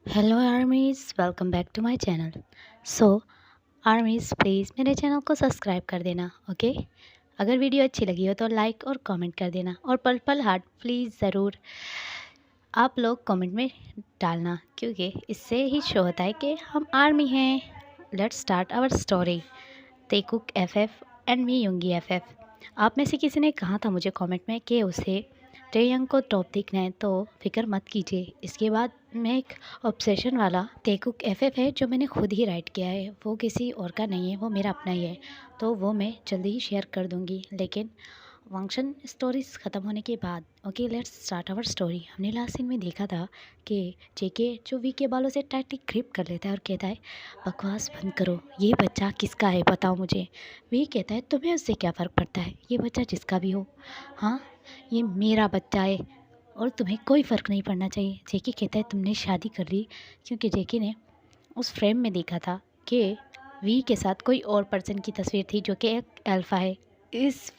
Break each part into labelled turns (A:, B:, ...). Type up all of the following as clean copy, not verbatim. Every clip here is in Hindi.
A: Hello armies, welcome back to my channel. So armies, please मेरे चैनल को सब्सक्राइब कर देना। ओके, अगर वीडियो अच्छी लगी हो तो लाइक और कमेंट कर देना, और पल पल हार्ट प्लीज़ ज़रूर आप लोग कमेंट में डालना, क्योंकि इससे ही शो होता है कि हम आर्मी हैं। Let's start our story. Taekook FF and me Yoongi FF. आप में से किसी ने कहा था मुझे कमेंट में कि उसे ट्रेयंग को टॉप देखना है, तो फिक्र मत कीजिए। इसके बाद मैं एक ऑब्सेशन वाला तेकुक एफएफ है जो मैंने खुद ही राइट किया है, वो किसी और का नहीं है, वो मेरा अपना ही है। तो वो मैं जल्दी ही शेयर कर दूँगी, लेकिन फंक्शन स्टोरीज ख़त्म होने के बाद। Okay, let's start our story. हमने लास्ट सीन में देखा था कि जेके जो वी के बालों से टाइटली ग्रिप कर लेता है और कहता है, बकवास बंद करो, ये बच्चा किसका है बताओ मुझे। वी कहता है, तुम्हें उससे क्या फ़र्क पड़ता है, ये बच्चा जिसका भी हो। हाँ, ये मेरा बच्चा है और तुम्हें कोई फ़र्क नहीं पड़ना चाहिए। जेके कहता है, तुमने शादी कर ली, क्योंकि जेके ने उस फ्रेम में देखा था कि वी के साथ कोई और पर्सन की तस्वीर थी जो कि एक अल्फ़ा है। इस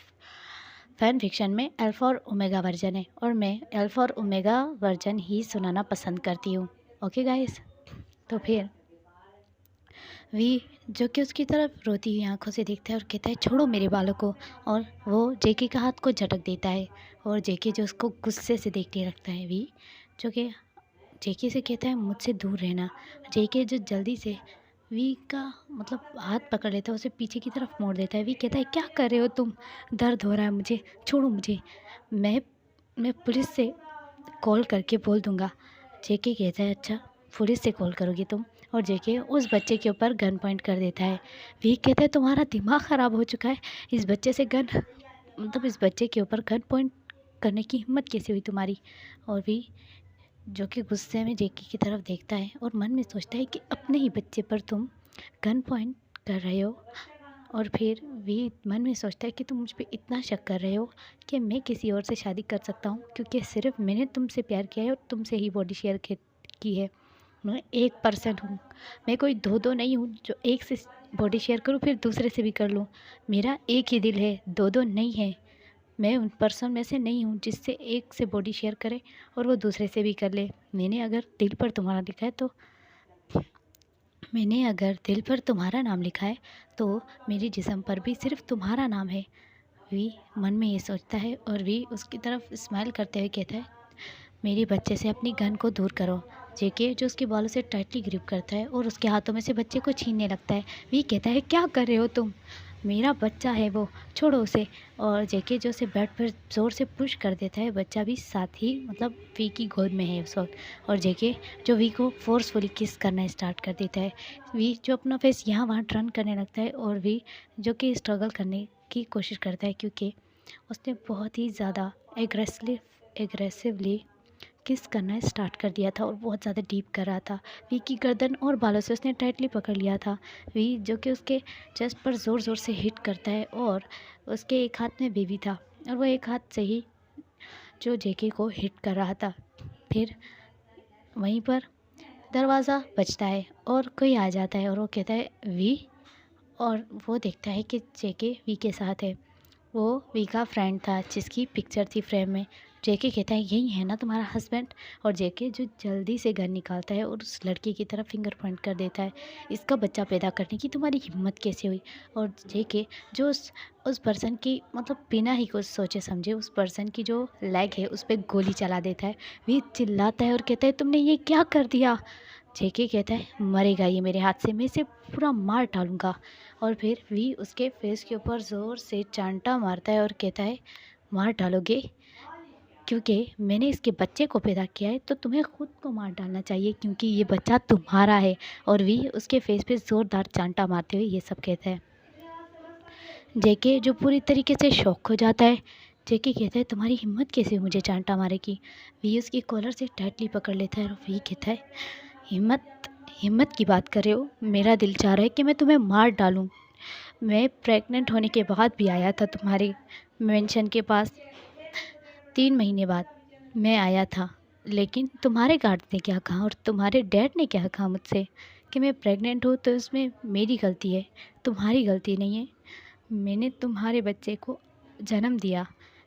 A: फ़ैन फिक्शन में अल्फ़ा और ओमेगा वर्जन है, और मैं अल्फ़ा और ओमेगा वर्जन ही सुनाना पसंद करती हूँ। ओके गाइस, तो फिर वी जो कि उसकी तरफ रोती हुई आंखों से देखता है और कहता है, छोड़ो मेरे बालों को। और वो जेके का हाथ को झटक देता है, और जेके जो उसको गुस्से से देखने लगता है। वी जो कि जेके से कहता है, मुझसे दूर रहना। जेके जो जल्दी से वी का मतलब हाथ पकड़ लेता है, उसे पीछे की तरफ मोड़ देता है। वी कहता है, क्या कर रहे हो तुम, दर्द हो रहा है मुझे, छोड़ो मुझे, मैं मैं पुलिस से कॉल करके बोल दूंगा। जेके कहता है, अच्छा पुलिस से कॉल करोगी तुम। और जेके उस बच्चे के ऊपर गन पॉइंट कर देता है। वी कहता है, तुम्हारा दिमाग ख़राब हो चुका है, इस बच्चे से गन मतलब इस बच्चे के ऊपर गन पॉइंट करने की हिम्मत कैसे हुई तुम्हारी। और वी जो कि गुस्से में जेके की तरफ देखता है और मन में सोचता है कि अपने ही बच्चे पर तुम गन पॉइंट कर रहे हो। और फिर भी मन में सोचता है कि तुम मुझ पे इतना शक कर रहे हो कि मैं किसी और से शादी कर सकता हूँ, क्योंकि सिर्फ मैंने तुमसे प्यार किया है और तुमसे ही बॉडी शेयर की है। मैं एक पर्सन हूँ, मैं कोई दो दो नहीं हूँ जो एक से बॉडी शेयर करूँ फिर दूसरे से भी कर लूँ। मेरा एक ही दिल है, दो दो नहीं है। मैं उन पर्सन में से नहीं हूँ जिससे एक से बॉडी शेयर करे और वो दूसरे से भी कर ले। मैंने अगर दिल पर तुम्हारा लिखा है तो मैंने अगर दिल पर तुम्हारा नाम लिखा है तो मेरे जिस्म पर भी सिर्फ तुम्हारा नाम है। वी मन में ये सोचता है, और वी उसकी तरफ स्माइल करते हुए कहता है, मेरे बच्चे से अपनी गन को दूर करो। जेके जो उसके बालों से टाइटली ग्रिप करता है और उसके हाथों में से बच्चे को छीनने लगता है। वी कहता है, क्या कर रहे हो तुम, मेरा बच्चा है वो, छोड़ो उसे। और जेके जो उसे बेड पर ज़ोर से पुश कर देता है। बच्चा भी साथ ही मतलब वी की गोद में है उस वक्त। और जेके जो वी को फोर्सफुली किस करना स्टार्ट कर देता है। वी जो अपना फेस यहाँ वहाँ टर्न करने लगता है, और वी जो कि स्ट्रगल करने की कोशिश करता है, क्योंकि उसने बहुत ही ज़्यादा एग्रेसिवली किस करना स्टार्ट कर दिया था और बहुत ज़्यादा डीप कर रहा था। वी की गर्दन और बालों से उसने टाइटली पकड़ लिया था। वी जो कि उसके चेस्ट पर ज़ोर ज़ोर से हिट करता है, और उसके एक हाथ में बेबी था और वो एक हाथ से ही जो जेके को हिट कर रहा था। फिर वहीं पर दरवाज़ा बजता है और कोई आ जाता है, और वो कहता है, वी। और वो देखता है कि जेके वी के साथ है। वो वी का फ्रेंड था जिसकी पिक्चर थी फ्रेम में। जेके कहता है, यही है ना तुम्हारा हस्बैंड। और जेके जो जल्दी से गन निकालता है और उस लड़की की तरफ फिंगर पॉइंट कर देता है, इसका बच्चा पैदा करने की तुम्हारी हिम्मत कैसे हुई। और जेके जो उस पर्सन की मतलब बिना ही कुछ सोचे समझे उस पर्सन की जो लेग है उस पर गोली चला देता है। वी चिल्लाता है और कहता है, तुमने ये क्या कर दिया। जेके कहता है, मरेगा ये मेरे हाथ से, मैं इसे पूरा मार डालूंगा। और फिर वी उसके फेस के ऊपर ज़ोर से चांटा मारता है और कहता है, मार डालोगे, क्योंकि मैंने इसके बच्चे को पैदा किया है तो तुम्हें खुद को मार डालना चाहिए, क्योंकि ये बच्चा तुम्हारा है। और वी उसके फेस पे ज़ोरदार चांटा मारते हुए ये सब कहता है। जेके जो पूरी तरीके से शॉक हो जाता है। जेके कहता है, तुम्हारी हिम्मत कैसे मुझे चांटा मारेगी। वी उसकी कॉलर से टाइटली पकड़ लेता है और वी कहता है, हिम्मत हिम्मत की बात कर रहे हो, मेरा दिल चाह रहा है कि मैं तुम्हें मार डालूं। मैं प्रेग्नेंट होने के बाद भी आया था तुम्हारे मेंशन के पास, 3 महीने बाद मैं आया था, लेकिन तुम्हारे गार्ड ने क्या कहा और तुम्हारे डैड ने क्या कहा मुझसे कि मैं प्रेग्नेंट हूँ, तो इसमें मेरी गलती है, तुम्हारी गलती नहीं है। मैंने तुम्हारे बच्चे को जन्म दिया,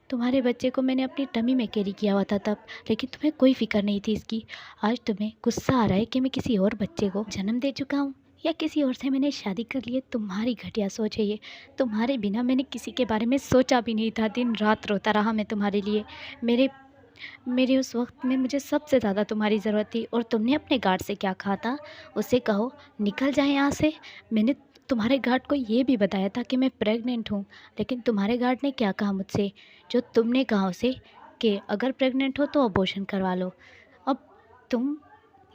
A: तुम्हारे बच्चे को मैंने अपनी टमी में कैरी किया हुआ था तब, लेकिन तुम्हें कोई फ़िक्र नहीं थी इसकी। आज तुम्हें गुस्सा आ रहा है कि मैं किसी और बच्चे को जन्म दे चुका हूँ या किसी और से मैंने शादी कर ली है। तुम्हारी घटिया सोच है ये। तुम्हारे बिना मैंने किसी के बारे में सोचा भी नहीं था। दिन रात रोता रहा मैं तुम्हारे लिए। मेरे मेरे उस वक्त में मुझे सबसे ज़्यादा तुम्हारी ज़रूरत थी। और तुमने अपने गार्ड से क्या कहा था? उसे कहो निकल जाए यहाँ से। मैंने तुम्हारे गार्ड को ये भी बताया था कि मैं प्रेग्नेंट हूँ, लेकिन तुम्हारे गार्ड ने क्या कहा मुझसे? जो तुमने कहा उसे कि अगर प्रेग्नेंट हो तो अबॉर्शन करवा लो। अब तुम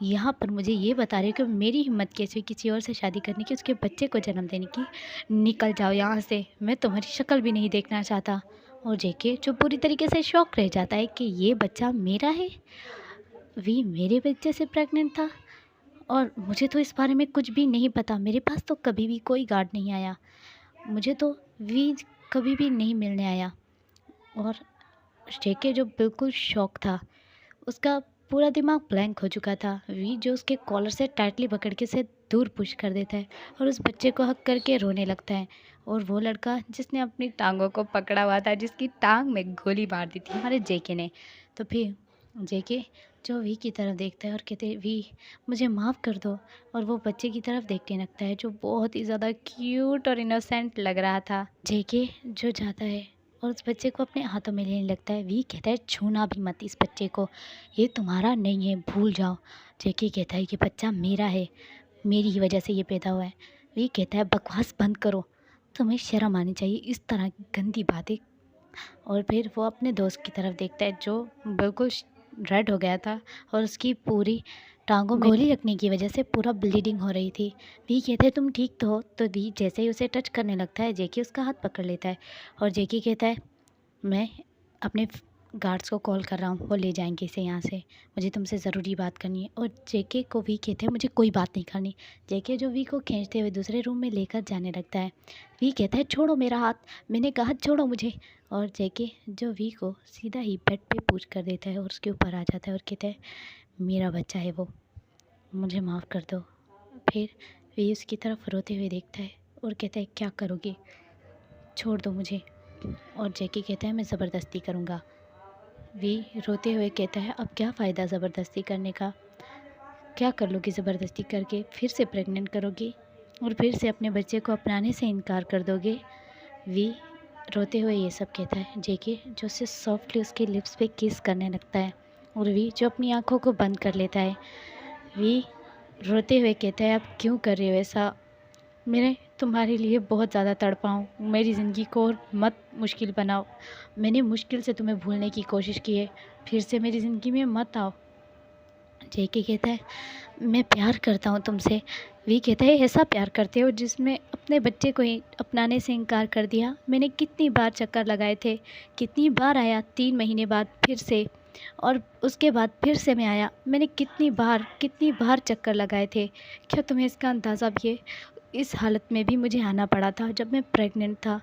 A: यहाँ पर मुझे ये बता रहे हो कि मेरी हिम्मत कैसे हुई किसी और से शादी करने की, उसके बच्चे को जन्म देने की। निकल जाओ यहाँ से, मैं तुम्हारी शक्ल भी नहीं देखना चाहता। और जेके जो पूरी तरीके से शॉक रह जाता है कि ये बच्चा मेरा है, वी मेरे बच्चे से प्रेग्नेंट था। और मुझे तो इस बारे में कुछ भी नहीं पता। मेरे पास तो कभी भी कोई गार्ड नहीं आया, मुझे तो वी कभी भी नहीं मिलने आया। और जेके जो बिल्कुल शॉक था, उसका पूरा दिमाग ब्लैंक हो चुका था। वी जो उसके कॉलर से टाइटली पकड़ के उसे दूर पुश कर देता है और उस बच्चे को हक करके रोने लगता है। और वो लड़का जिसने अपनी टांगों को पकड़ा हुआ था, जिसकी टांग में गोली मार दी थी हमारे जेके ने, तो फिर जेके जो वी की तरफ देखता है और कहते वी मुझे माफ़ कर दो। और वो बच्चे की तरफ देखने लगता है जो बहुत ही ज़्यादा क्यूट और इनोसेंट लग रहा था। जेके जो जाता है और उस बच्चे को अपने हाथों में लेने लगता है। वी कहता है छूना भी मत इस बच्चे को, ये तुम्हारा नहीं है, भूल जाओ। जेके कहता है कि बच्चा मेरा है, मेरी ही वजह से ये पैदा हुआ है। वी कहता है बकवास बंद करो, तुम्हें शर्म आनी चाहिए इस तरह की गंदी बातें। और फिर वो अपने दोस्त की तरफ देखता है जो बिल्कुल रेड हो गया था और उसकी पूरी टांगों में गोली लगने की वजह से पूरा ब्लीडिंग हो रही थी। वी कहते हैं तुम ठीक तो हो? तो वी जैसे ही उसे टच करने लगता है, जेकी उसका हाथ पकड़ लेता है और जेकी कहता है मैं अपने गार्ड्स को कॉल कर रहा हूँ, वो ले जाएंगे इसे यहाँ से, मुझे तुमसे ज़रूरी बात करनी है। और जेके को वी कहते हैं मुझे कोई बात नहीं करनी। जेके जो वी को खींचते हुए दूसरे रूम में लेकर जाने लगता है। वी कहता है छोड़ो मेरा हाथ, मैंने कहा छोड़ो मुझे। और जेके जो वी को सीधा ही बेड पे पुश कर देता है और उसके ऊपर आ जाता है और कहता है मेरा बच्चा है वो, मुझे माफ़ कर दो। फिर वी उसकी तरफ रोते हुए देखता है और कहता है क्या करोगे, छोड़ दो मुझे। और जेके कहता है मैं ज़बरदस्ती करूँगा। वी रोते हुए कहता है अब क्या फ़ायदा ज़बरदस्ती करने का, क्या कर लोगी ज़बरदस्ती करके? फिर से प्रेग्नेंट करोगी और फिर से अपने बच्चे को अपनाने से इनकार कर दोगे। वी रोते हुए ये सब कहता है। जेके जो उसे सॉफ्टली उसके लिप्स पे किस करने लगता है और वी जो अपनी आँखों को बंद कर लेता है। वी रोते हुए कहता है अब क्यों कर रहे हो ऐसा, मैंने तुम्हारे लिए बहुत ज़्यादा तड़पा हूँ, मेरी ज़िंदगी को और मत मुश्किल बनाओ। मैंने मुश्किल से तुम्हें भूलने की कोशिश की है, फिर से मेरी ज़िंदगी में मत आओ। जेके कहता है मैं प्यार करता हूँ तुमसे। वी कहता है ऐसा प्यार करते हो जिसमें अपने बच्चे को ही अपनाने से इनकार कर दिया। मैंने कितनी बार चक्कर लगाए थे, कितनी बार आया, 3 महीने बाद फिर से, और उसके बाद फिर से मैं आया। मैंने कितनी बार चक्कर लगाए थे। क्या तुम्हें इसका अंदाज़ा भी है? इस हालत में भी मुझे आना पड़ा था जब मैं प्रेग्नेंट था,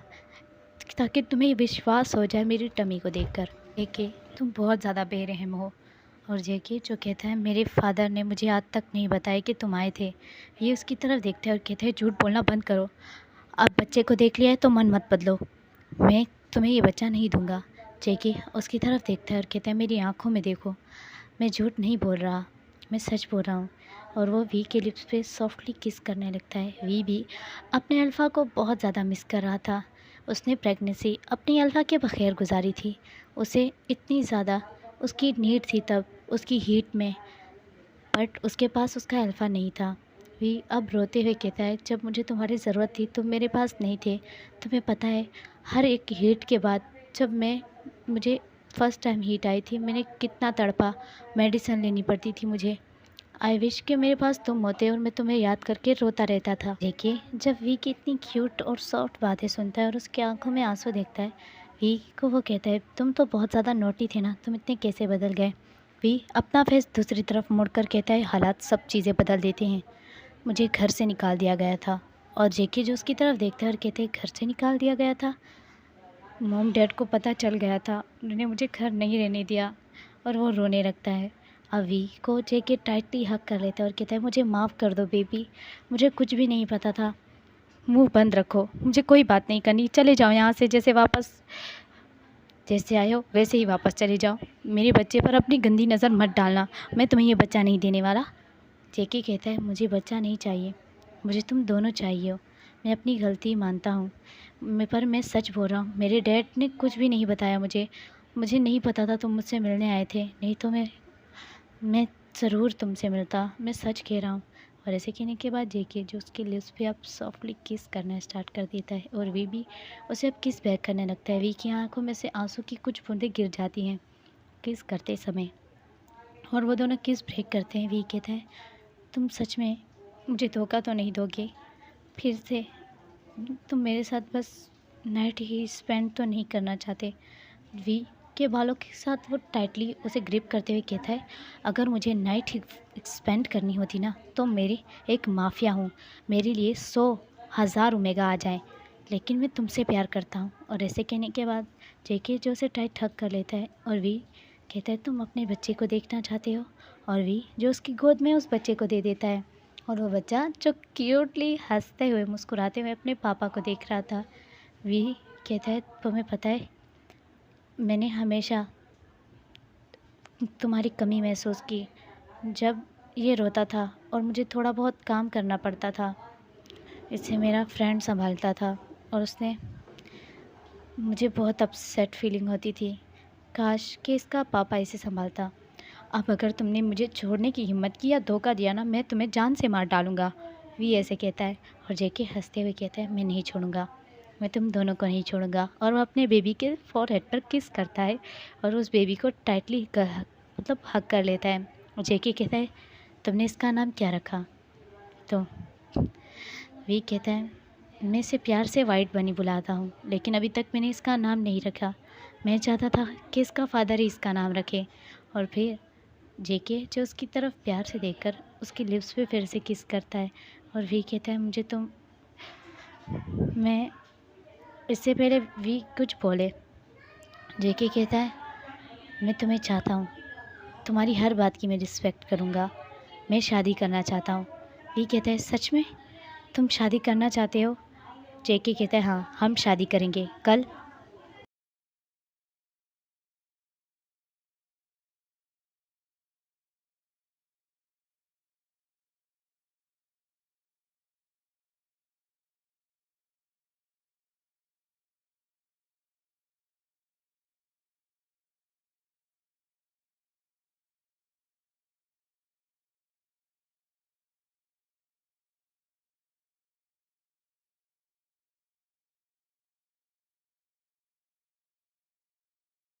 A: ताकि तुम्हें विश्वास हो जाए मेरी टमी को देखकर। जेके तुम बहुत ज़्यादा बेरहम हो। और जेके जो कहता है मेरे फादर ने मुझे आज तक नहीं बताया कि तुम आए थे। ये उसकी तरफ देखते हैं और कहते हैं झूठ बोलना बंद करो, अब बच्चे को देख लिया है तो मन मत बदलो, मैं तुम्हें ये बच्चा नहीं दूंगा। जेके उसकी तरफ देखता है और कहता है मेरी आंखों में देखो, मैं झूठ नहीं बोल रहा, मैं सच बोल रहा हूँ। और वो वी के लिप्स पे सॉफ्टली किस करने लगता है। वी भी अपने अल्फ़ा को बहुत ज़्यादा मिस कर रहा था। उसने प्रेगनेंसी अपनी अल्फ़ा के बगैर गुजारी थी। उसे इतनी ज़्यादा उसकी नीड थी तब उसकी हीट में, बट उसके पास उसका अल्फ़ा नहीं था। वी अब रोते हुए कहता है जब मुझे तुम्हारी ज़रूरत थी तुम मेरे पास नहीं थे। तुम्हें पता है हर एक हीट के बाद जब मुझे फ़र्स्ट टाइम हीट आई थी मैंने कितना तड़पा, मेडिसिन लेनी पड़ती थी मुझे। आई विश कि मेरे पास तुम होते और मैं तुम्हें याद करके रोता रहता था। देखिए जब वी की इतनी क्यूट और सॉफ्ट बातें सुनता है और उसकी आंखों में आंसू देखता है, वी को वो कहता है तुम तो बहुत ज़्यादा नोटी थे ना, तुम इतने कैसे बदल गए। वी अपना फेस दूसरी तरफ मुड़कर कहता है हालात सब चीज़ें बदल देते हैं, मुझे घर से निकाल दिया गया था। और जेके जो उसकी तरफ देखते हैं और कहते हैं घर से निकाल दिया गया था, मॉम डैड को पता चल गया था, उन्होंने मुझे घर नहीं रहने दिया। और वो रोने लगता है। अवी को जेके टाइटली हक कर लेता है और कहता है मुझे माफ़ कर दो बेबी, मुझे कुछ भी नहीं पता था, मुंह बंद रखो, मुझे कोई बात नहीं करनी, चले जाओ यहाँ से जैसे वापस। जैसे आए हो वैसे ही वापस चले जाओ। मेरे बच्चे पर अपनी गंदी नज़र मत डालना, मैं तुम्हें ये बच्चा नहीं देने वाला। जेके कहता है मुझे बच्चा नहीं चाहिए, मुझे तुम दोनों चाहिए हो। मैं अपनी गलती मानता हूँ, पर मैं सच बोल रहा हूँ। मेरे डैड ने कुछ भी नहीं बताया मुझे नहीं पता था तुम मुझसे मिलने आए थे, नहीं तो मैं ज़रूर तुमसे मिलता, मैं सच कह रहा हूँ। और ऐसे कहने के बाद जेके जो उसके लिप्स पे अब सॉफ्टली किस करना स्टार्ट कर देता है और वी भी उसे अब किस बैक करने लगता है। वी की आंखों में से आंसू की कुछ बूंदें गिर जाती हैं किस करते समय, और वो दोनों किस ब्रेक करते हैं। वी कहता है तुम सच में मुझे धोखा तो नहीं दोगे फिर से? तुम मेरे साथ बस नाइट ही स्पेंड तो नहीं करना चाहते? वी के बालों के साथ वो टाइटली उसे ग्रिप करते हुए कहता है अगर मुझे नाइट ही स्पेंड करनी होती ना तो मेरी एक माफिया हूँ, मेरे लिए 100,000 ओमेगा आ जाए, लेकिन मैं तुमसे प्यार करता हूँ। और ऐसे कहने के बाद जेके जो उसे टाइट हग कर लेता है और वी कहता है तुम अपने बच्चे को देखना चाहते हो, और वी जो उसकी गोद में उस बच्चे को दे देता है। और वो बच्चा जो क्यूटली हंसते हुए मुस्कुराते हुए अपने पापा को देख रहा था। वी कहता है तुम्हें पता है मैंने हमेशा तुम्हारी कमी महसूस की जब ये रोता था और मुझे थोड़ा बहुत काम करना पड़ता था। इसे मेरा फ्रेंड संभालता था और उसने मुझे बहुत अपसेट फीलिंग होती थी, काश कि इसका पापा इसे संभालता। अब अगर तुमने मुझे छोड़ने की हिम्मत की या धोखा दिया ना मैं तुम्हें जान से मार डालूँगा। वी ऐसे कहता है और जेके हंसते हुए कहता है मैं नहीं छोड़ूंगा, मैं तुम दोनों को नहीं छोड़ूंगा। और वो अपने बेबी के फॉरहेड पर किस करता है और उस बेबी को टाइटली मतलब हग कर लेता है। और जेके कहता है तुमने इसका नाम क्या रखा? तो वी कहता है मैं इसे प्यार से वाइट बनी बुलाता हूँ, लेकिन अभी तक मैंने इसका नाम नहीं रखा। मैं चाहता था कि इसका फादर ही इसका नाम रखे। और फिर जेके जो उसकी तरफ प्यार से देखकर उसके लिप्स पे फिर से किस करता है और वी कहता है मुझे तुम मैं इससे पहले वी कुछ बोले जेके कहता है मैं तुम्हें चाहता हूँ, तुम्हारी हर बात की मैं रिस्पेक्ट करूँगा, मैं शादी करना चाहता हूँ। वी कहता है सच में तुम शादी करना चाहते हो? जेके कहता है हाँ हम शादी करेंगे कल